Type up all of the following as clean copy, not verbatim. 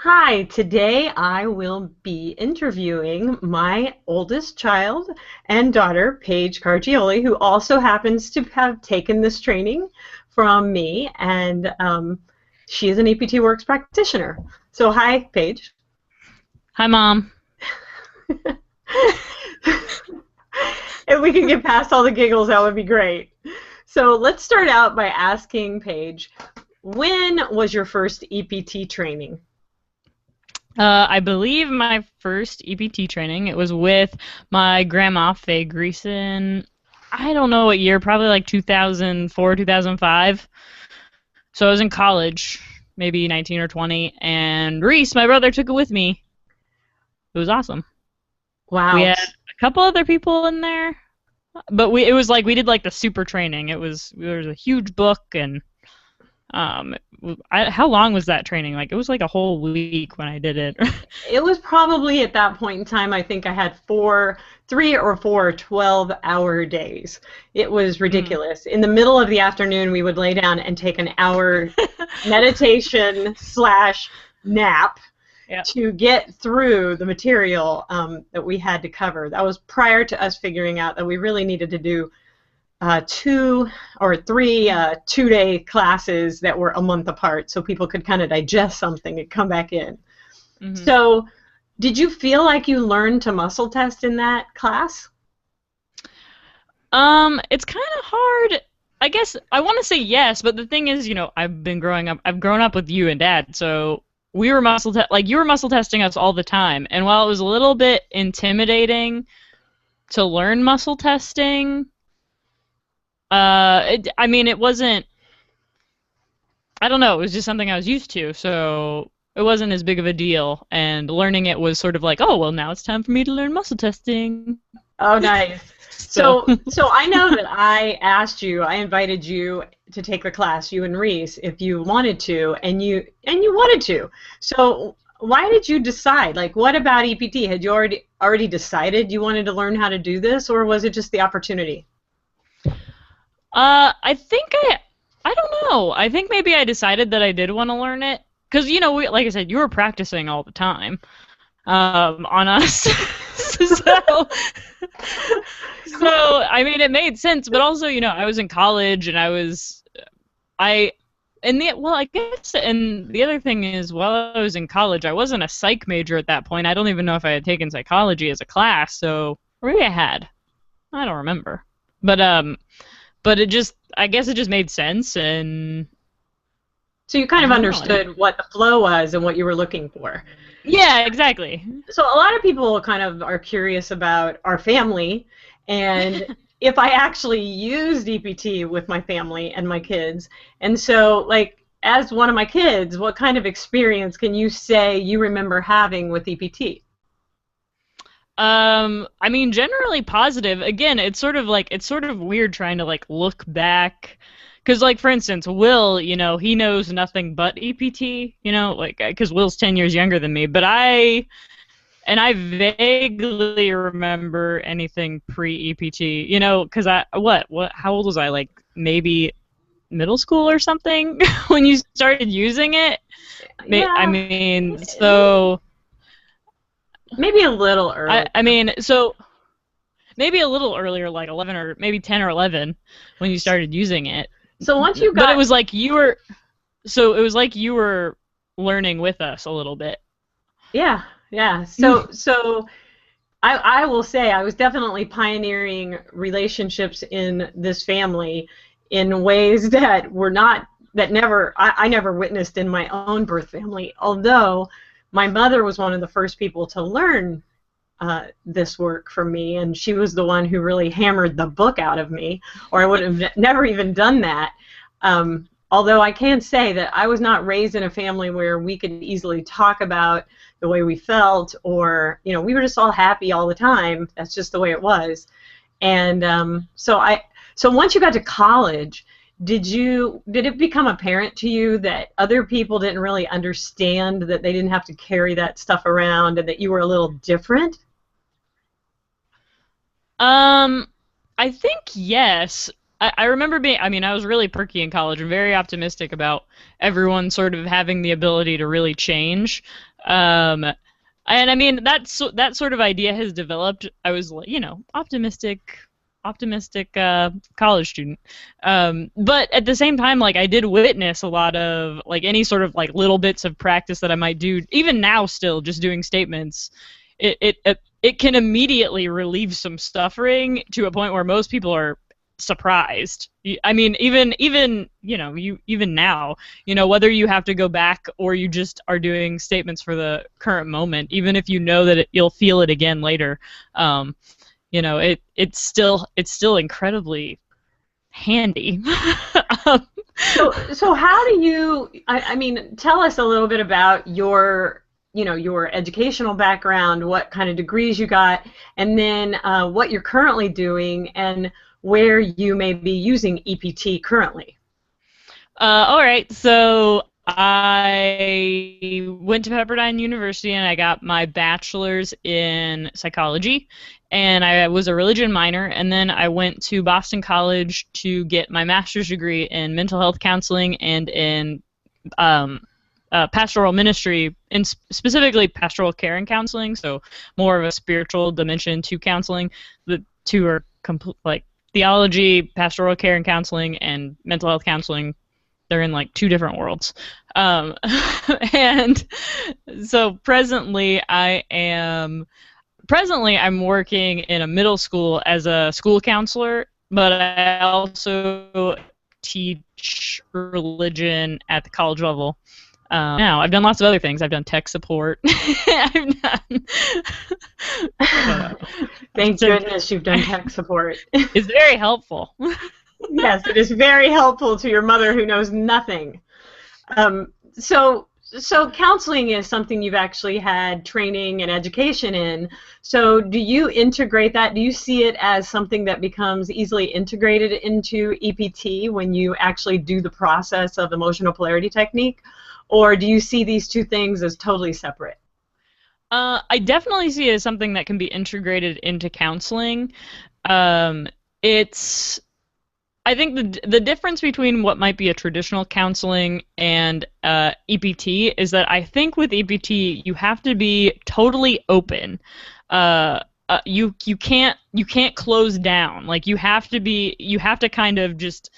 Hi, today I will be interviewing my oldest child and daughter, Paige Cargioli, who also happens to have taken this training from me, and she is an EPTworks practitioner. So hi, Paige. Hi, Mom. If we can get past all the giggles, that would be great. So let's start out by asking Paige, when was your first EPT training? I believe my first EPT training, it was with my grandma, Faye Greason. I don't know what year, probably like 2004, 2005. So I was in college, maybe 19 or 20, and Reese, my brother, took it with me. It was awesome. We Wow. had a couple other people in there, but it was like we did like the super training. There was a huge book and um how long was that training? Like it was like a whole week when I did it. It was probably at that point in time, I think I had three or four 12-hour days. It was Mm. ridiculous. In the middle of the afternoon, we would lay down and take an hour meditation slash nap Yeah. to get through the material that we had to cover. That was prior to us figuring out that we really needed to do two or three 2-day classes that were a month apart so people could kind of digest something and come back in. Hmm. So, did you feel like you learned to muscle test in that class? It's kind of hard. I guess I want to say yes, but the thing is, I've grown up with you and Dad, so we were like you were muscle testing us all the time. And while it was a little bit intimidating to learn muscle testing, I mean, it wasn't. I don't know. It was just something I was used to, so it wasn't as big of a deal. And learning it was sort of like, oh, well, now it's time for me to learn muscle testing. Oh, nice. So, So I know that I invited you to take the class, you and Reese, if you wanted to, and you wanted to. So why did you decide? Like, what about EPT? Had you already decided you wanted to learn how to do this, or was it just the opportunity? I think I don't know. I think maybe I decided that I did want to learn it because like I said, you were practicing all the time on us. so, so I mean, it made sense. But also, I was in college and I and the well, I guess, and the other thing is, while I was in college, I wasn't a psych major at that point. I don't even know if I had taken psychology as a class. So maybe I had. I don't remember. But I guess it just made sense, and So you kind I of don't know. understood what the flow was and what you were looking for. Yeah, exactly. So a lot of people kind of are curious about our family and if I actually used EPT with my family and my kids. And so, like, as one of my kids, what kind of experience can you say you remember having with EPT? I mean, generally positive. Again, it's sort of weird trying to like look back, because like for instance, Will, he knows nothing but EPT, like because Will's 10 years younger than me, but I vaguely remember anything pre-EPT, because how old was I? Like maybe middle school or something when you started using it. I Yeah, mean, so maybe a little early. I mean, so maybe a little earlier, like 11 or maybe 10 or 11 when you started using it. So once you But it got, was like you were learning with us a little bit. yeah, yeah. So I will say I was definitely pioneering relationships in this family in ways that were not that never I never witnessed in my own birth family. Although my mother was one of the first people to learn this work from me, and she was the one who really hammered the book out of me, or I would have never even done that. Although I can say that I was not raised in a family where we could easily talk about the way we felt, or we were just all happy all the time. That's just the way it was. And so once you got to college, did it become apparent to you that other people didn't really understand that they didn't have to carry that stuff around and that you were a little different? Um, I think yes. I remember I mean, I was really perky in college and very optimistic about everyone sort of having the ability to really change. And I mean that sort of idea has developed. I was, you know, optimistic college student, but at the same time, like, I did witness a lot of, like, any sort of, like, little bits of practice that I might do even now, still just doing statements. It can immediately relieve some suffering to a point where most people are surprised. I mean, even you know, even now, you know, whether you have to go back or you just are doing statements for the current moment, even if you know that you'll feel it again later, you know, it's still incredibly handy. So how do you, I mean, tell us a little bit about your, you know, your educational background, what kind of degrees you got, and then what you're currently doing and where you may be using EPT currently. All right, so I went to Pepperdine University and I got my bachelor's in psychology, and I was a religion minor, and then I went to Boston College to get my master's degree in mental health counseling and in pastoral ministry, and specifically pastoral care and counseling, so more of a spiritual dimension to counseling. The two are like theology, pastoral care and counseling, and mental health counseling. They're in, like, two different worlds. And so presently I'm working in a middle school as a school counselor, but I also teach religion at the college level. Now, I've done lots of other things. I've done tech support. I've done... Thank goodness you've done tech support. It's very helpful. Yes, it is very helpful to your mother who knows nothing. So counseling is something you've actually had training and education in. So do you integrate that? Do you see it as something that becomes easily integrated into EPT when you actually do the process of emotional polarity technique? Or do you see these two things as totally separate? I definitely see it as something that can be integrated into counseling. I think the difference between what might be a traditional counseling and EPT is that I think with EPT you have to be totally open. You can't close down. Like, you have to kind of just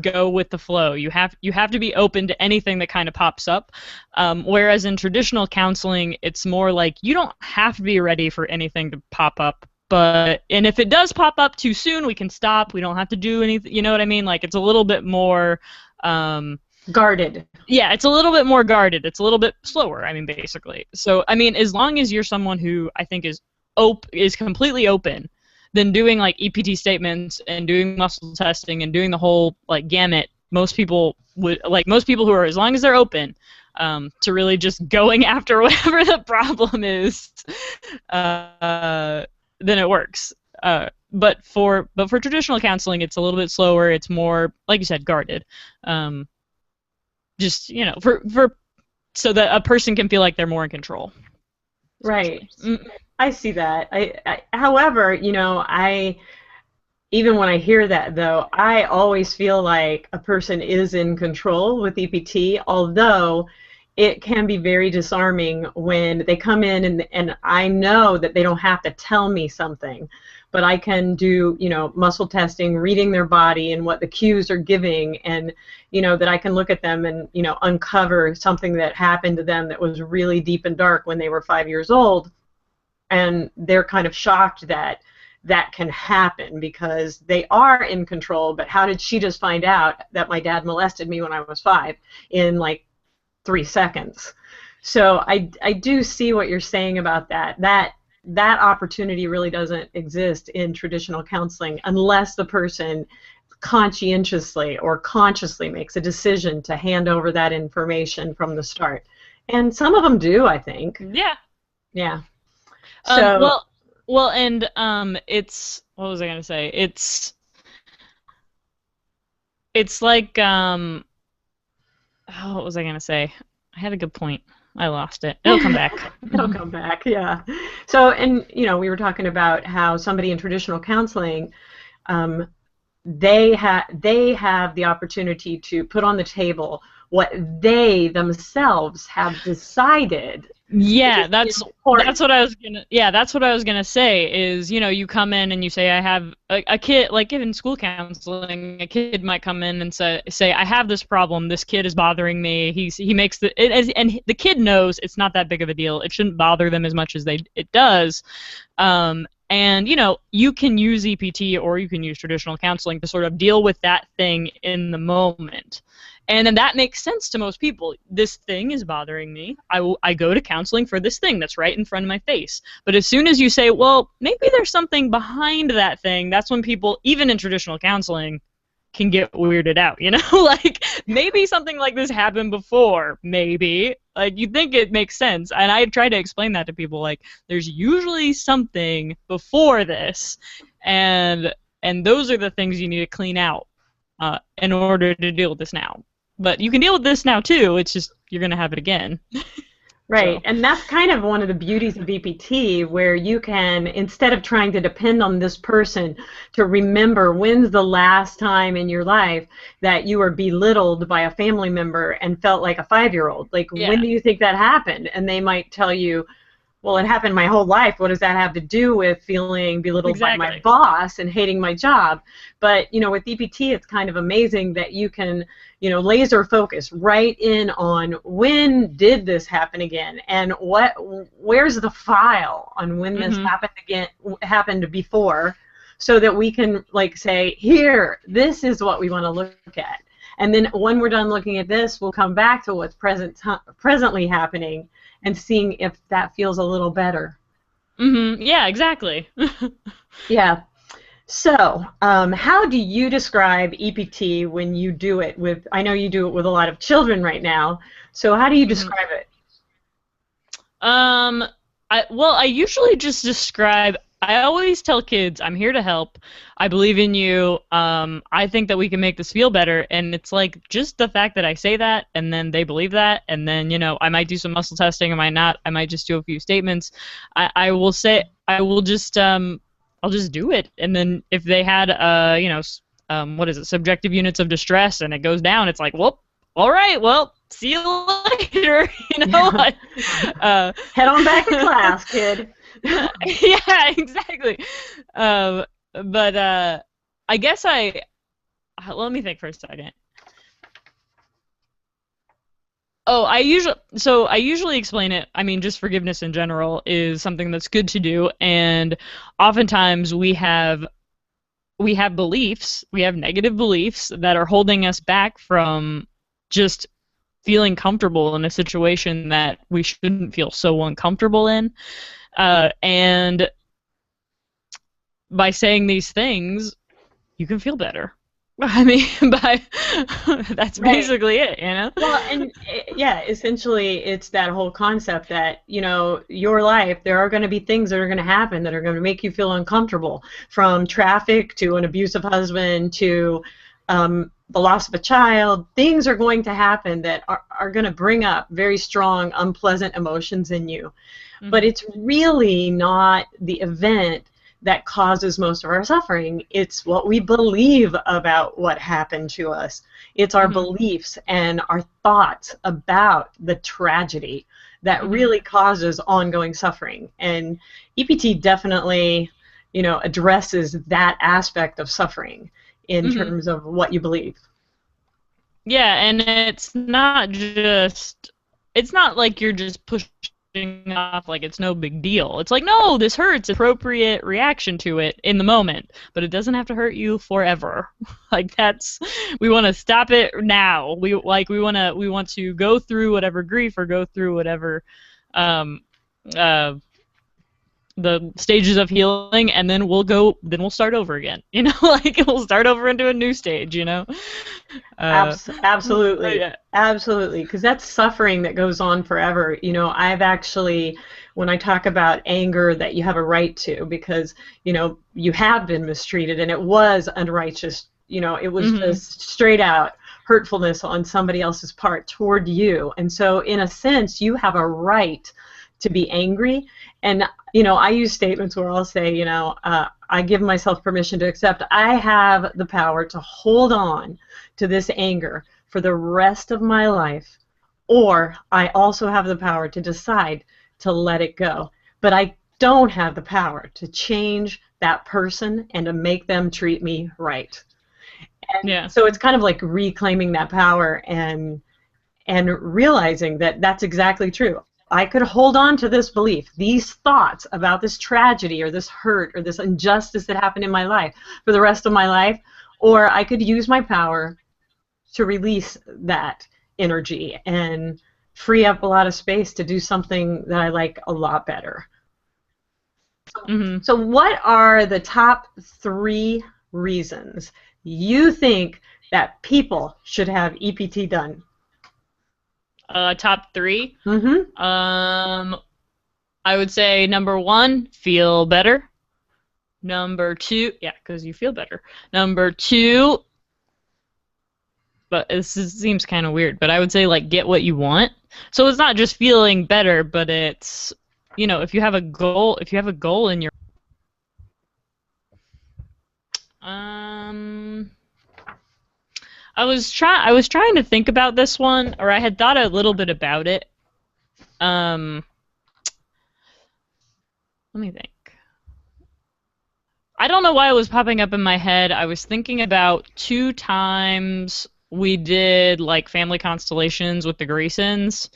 go with the flow. You have to be open to anything that kind of pops up. Whereas in traditional counseling, it's more like you don't have to be ready for anything to pop up. And if it does pop up too soon, we can stop. We don't have to do anything. You know what I mean? Like, it's a little bit more guarded. Yeah, it's a little bit more guarded. It's a little bit slower. I mean, basically. So, I mean, as long as you're someone who I think is completely open, then doing, like, EPT statements and doing muscle testing and doing the whole, like, gamut, most people who are, as long as they're open to really just going after whatever the problem is, then it works. But for traditional counseling, it's a little bit slower. It's more, like you said, guarded. Just, you know, for so that a person can feel like they're more in control. Right. I see that. However, you know, even when I hear that, though, I always feel like a person is in control with EPT, although it can be very disarming when they come in and I know that they don't have to tell me something, but I can do, you know, muscle testing, reading their body and what the cues are giving, and, you know, that I can look at them and, you know, uncover something that happened to them that was really deep and dark when they were 5 years old, and they're kind of shocked that that can happen because they are in control, but how did she just find out that my dad molested me when I was 5 in, like, 3 seconds? So I do see what you're saying about that. That opportunity really doesn't exist in traditional counseling unless the person conscientiously or consciously makes a decision to hand over that information from the start. And some of them do, I think. Yeah. Yeah. So well, and it's, what was I gonna say? It's like what was I gonna say? I had a good point. I lost it. It'll come back. It'll come back, yeah. So, and, you know, we were talking about how somebody in traditional counseling, they have the opportunity to put on the table what they themselves have decided Yeah, It's important. that's what I was gonna that's what I was gonna say is, you know, you come in and you say I have a kid, like in school counseling, a kid might come in and say I have this problem, this kid is bothering me. He makes and the kid knows it's not that big of a deal. It shouldn't bother them as much as it does. And you know, you can use EPT or you can use traditional counseling to sort of deal with that thing in the moment. And then that makes sense to most people. This thing is bothering me. I go to counseling for this thing that's right in front of my face. But as soon as you say, well, maybe there's something behind that thing, that's when people, even in traditional counseling, can get weirded out, you know? Like, maybe something like this happened before, maybe. Like, you think it makes sense. And I try to explain that to people, like, there's usually something before this, and those are the things you need to clean out in order to deal with this now. But you can deal with this now too. It's just you're going to have it again. Right, So. and that's kind of one of the beauties of EPT, where you can, instead of trying to depend on this person to remember when's the last time in your life that you were belittled by a family member and felt like a 5-year-old. Like, Yeah. when do you think that happened? And they might tell you, well, it happened my whole life. What does that have to do with feeling belittled by my boss and hating my job? But, you know, with EPT, it's kind of amazing that you can, you know, laser focus right in on when did this happen again, and where's the file on when this happened before, so that we can, like, say, here, this is what we want to look at. And then when we're done looking at this, we'll come back to what's presently happening and seeing if that feels a little better. Yeah, exactly. Yeah. So, how do you describe EPT when you do it with, I know you do it with a lot of children right now, so how do you describe it? I usually just describe, I always tell kids, I'm here to help. I believe in you. I think that we can make this feel better. And it's like just the fact that I say that and then they believe that. And then, you know, I might do some muscle testing. I might not. I might just do a few statements. I will say, I'll just do it. And then if they had, you know, what is it, subjective units of distress and it goes down, it's like, well, all right, well, see you later. You know, head on back to class, kid. Yeah, exactly. But I guess let me think for a second. Oh, I usually explain it. I mean, just forgiveness in general is something that's good to do, and oftentimes we have beliefs, we have negative beliefs that are holding us back from just feeling comfortable in a situation that we shouldn't feel so uncomfortable in. And by saying these things, you can feel better. I mean, that's basically it, you know? Well, and yeah, essentially it's that whole concept that, you know, your life, there are going to be things that are going to happen that are going to make you feel uncomfortable, from traffic to an abusive husband to the loss of a child. Things are going to happen that are going to bring up very strong, unpleasant emotions in you. But it's really not the event that causes most of our suffering. It's what we believe about what happened to us. It's our beliefs and our thoughts about the tragedy that really causes ongoing suffering. And EPT definitely, you know, addresses that aspect of suffering in terms of what you believe. Yeah, and it's not like you're just pushing off like it's no big deal. It's like, no, this hurts. Appropriate reaction to it in the moment, but it doesn't have to hurt you forever. Like, we want to stop it now. We want to go through whatever grief or go through whatever the stages of healing, and then we'll start over again. You know, like we'll start over into a new stage. You know. Absolutely. Yeah. Absolutely, because that's suffering that goes on forever. You know, I've actually, when I talk about anger that you have a right to, because, you know, you have been mistreated and it was unrighteous, you know, it was just straight out hurtfulness on somebody else's part toward you. And so in a sense, you have a right to be angry. And, you know, I use statements where I'll say, you know, I give myself permission to accept I have the power to hold on to this anger for the rest of my life, or I also have the power to decide to let it go. But I don't have the power to change that person and to make them treat me right. And Yeah. so it's kind of like reclaiming that power and realizing that that's exactly true. I could hold on to this belief, these thoughts about this tragedy or this hurt or this injustice that happened in my life for the rest of my life, or I could use my power to release that energy and free up a lot of space to do something that I like a lot better. Mm-hmm. So what are the top 3 reasons you think that people should have EPT done? Top 3? Mm-hmm. I would say number 1, feel better. Number 2, yeah, because you feel better. Number 2, but seems kind of weird, but I would say, like, get what you want. So it's not just feeling better, but it's, you know, if you have a goal in your I was trying to think about this one, or I had thought a little bit about it. Let me think. I don't know why it was popping up in my head. I was thinking about 2 times we did like family constellations with the Greysons,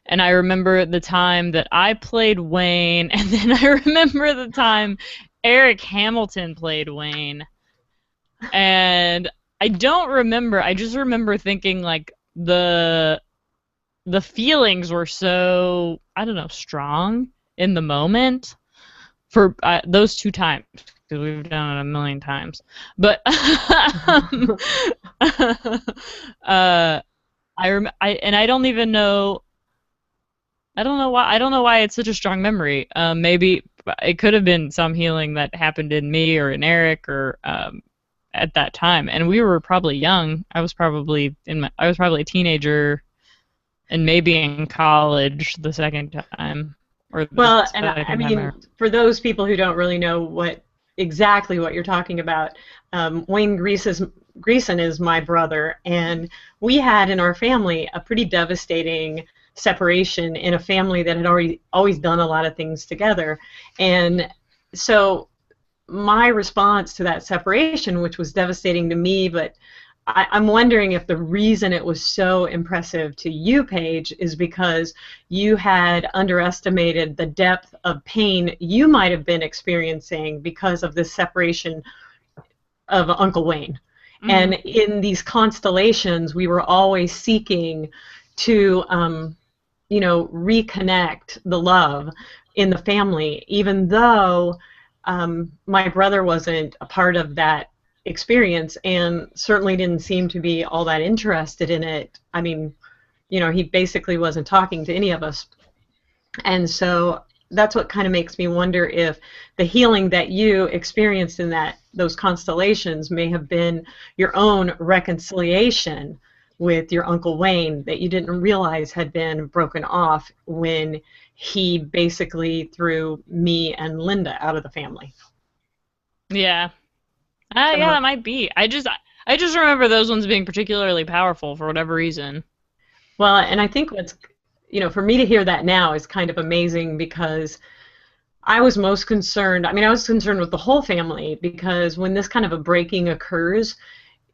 and I remember the time that I played Wayne, and then I remember the time Eric Hamilton played Wayne. And I don't remember. I just remember thinking like the feelings were so, I don't know, strong in the moment for those 2 times, because we've done it a million times. But I don't even know. I don't know why it's such a strong memory. Maybe it could have been some healing that happened in me or in Eric or at that time, and we were probably young. I was probably a teenager, and maybe in college the second time. Well, and I mean, for those people who don't really know exactly what you're talking about, Wayne Greason is my brother, and we had in our family a pretty devastating separation in a family that had always done a lot of things together, and so my response to that separation, which was devastating to me, but I'm wondering if the reason it was so impressive to you, Paige, is because you had underestimated the depth of pain you might have been experiencing because of this separation of Uncle Wayne. Mm-hmm. And in these constellations, we were always seeking to, reconnect the love in the family, even though my brother wasn't a part of that experience and certainly didn't seem to be all that interested in it. I mean, he basically wasn't talking to any of us. And so that's what kind of makes me wonder if the healing that you experienced in those constellations may have been your own reconciliation with your Uncle Wayne that you didn't realize had been broken off when he basically threw me and Linda out of the family. Yeah. Yeah, that might be. I just remember those ones being particularly powerful for whatever reason. Well, and I think what's, for me to hear that now is kind of amazing because I was most concerned. I mean, I was concerned with the whole family because when this kind of a breaking occurs,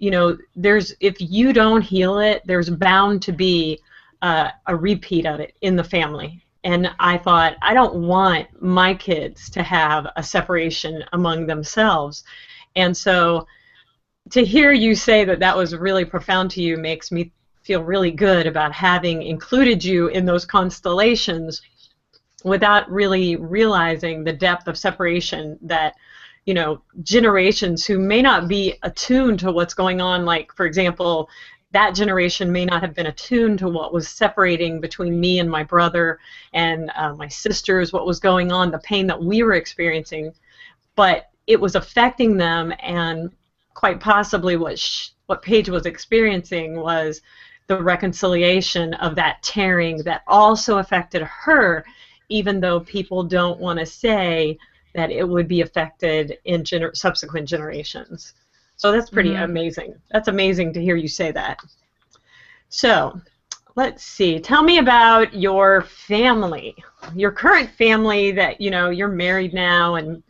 if you don't heal it, there's bound to be a repeat of it in the family. And I thought, I don't want my kids to have a separation among themselves. And so to hear you say that was really profound to you makes me feel really good about having included you in those constellations without really realizing the depth of separation that, generations who may not be attuned to what's going on, like, for example, that generation may not have been attuned to what was separating between me and my brother and my sisters, what was going on, the pain that we were experiencing, but it was affecting them, and quite possibly what Paige was experiencing was the reconciliation of that tearing that also affected her, even though people don't want to say that it would be affected in subsequent generations. So that's pretty amazing. That's amazing to hear you say that. So let's see. Tell me about your family, your current family that, you're married now and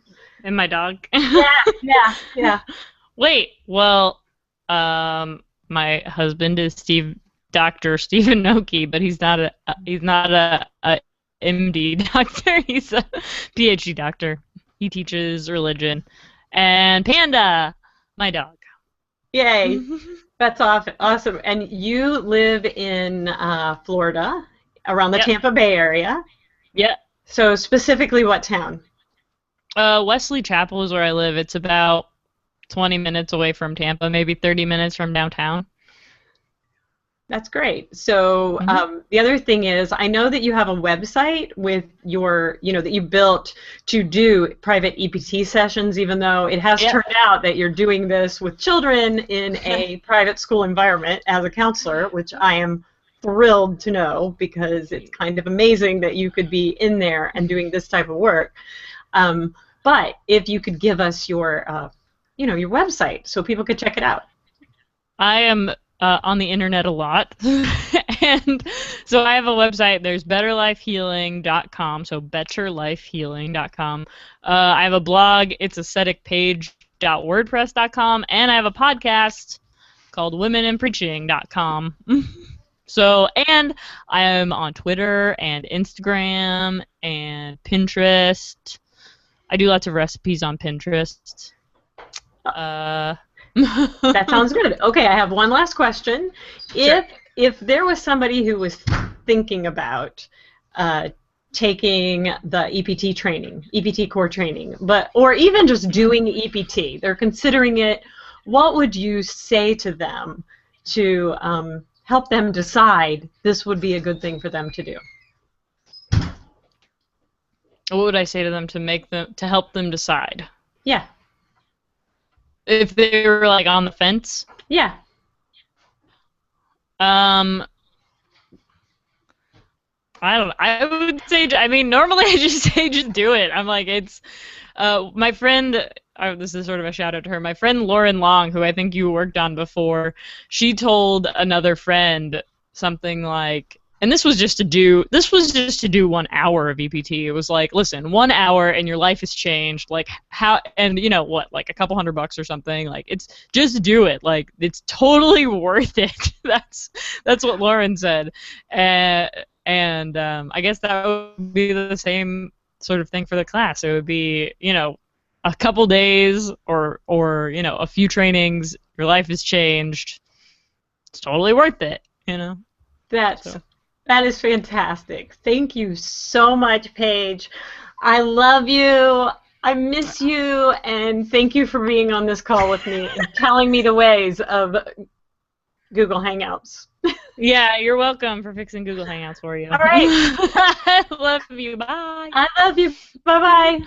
my dog. Yeah. Wait, well, my husband is Dr. Stephen Noki, but he's not a MD doctor. He's a PhD doctor. He teaches religion. And Panda, my dog. Yay. That's awesome. And you live in Florida, around the Tampa Bay area. Yeah. So specifically what town? Wesley Chapel is where I live. It's about 20 minutes away from Tampa, maybe 30 minutes from downtown. That's great. So the other thing is, I know that you have a website with your, that you built to do private EPT sessions, even though it has turned out that you're doing this with children in a private school environment as a counselor, which I am thrilled to know, because it's kind of amazing that you could be in there and doing this type of work. But if you could give us your, your website so people could check it out. I am on the internet a lot, and so I have a website. There's betterlifehealing.com, so betterlifehealing.com. I have a blog. It's asceticpage.wordpress.com, and I have a podcast called womenandpreaching.com. So, and I am on Twitter and Instagram and Pinterest. I do lots of recipes on Pinterest. That sounds good. Okay, I have one last question. If there was somebody who was thinking about taking the EPT training, EPT core training, or even just doing EPT, they're considering it, what would you say to them to help them decide this would be a good thing for them to do? What would I say to them to help them decide? Yeah. If they were like on the fence? Yeah. I would say, normally I just say just do it. I'm like, it's, my friend, this is sort of a shout out to her, my friend Lauren Long, who I think you worked on before, she told another friend something like, and this was just to do 1 hour of EPT. It was like, listen, 1 hour and your life has changed. Like how, and you know what, like a couple $100 or something. Like it's just do it. Like it's totally worth it. That's what Lauren said. And I guess that would be the same sort of thing for the class. It would be, a couple days or a few trainings. Your life has changed. It's totally worth it. That is fantastic. Thank you so much, Paige. I love you. I miss you, and thank you for being on this call with me and telling me the ways of Google Hangouts. Yeah, you're welcome for fixing Google Hangouts for you. All right. I love you. Bye. I love you. Bye-bye.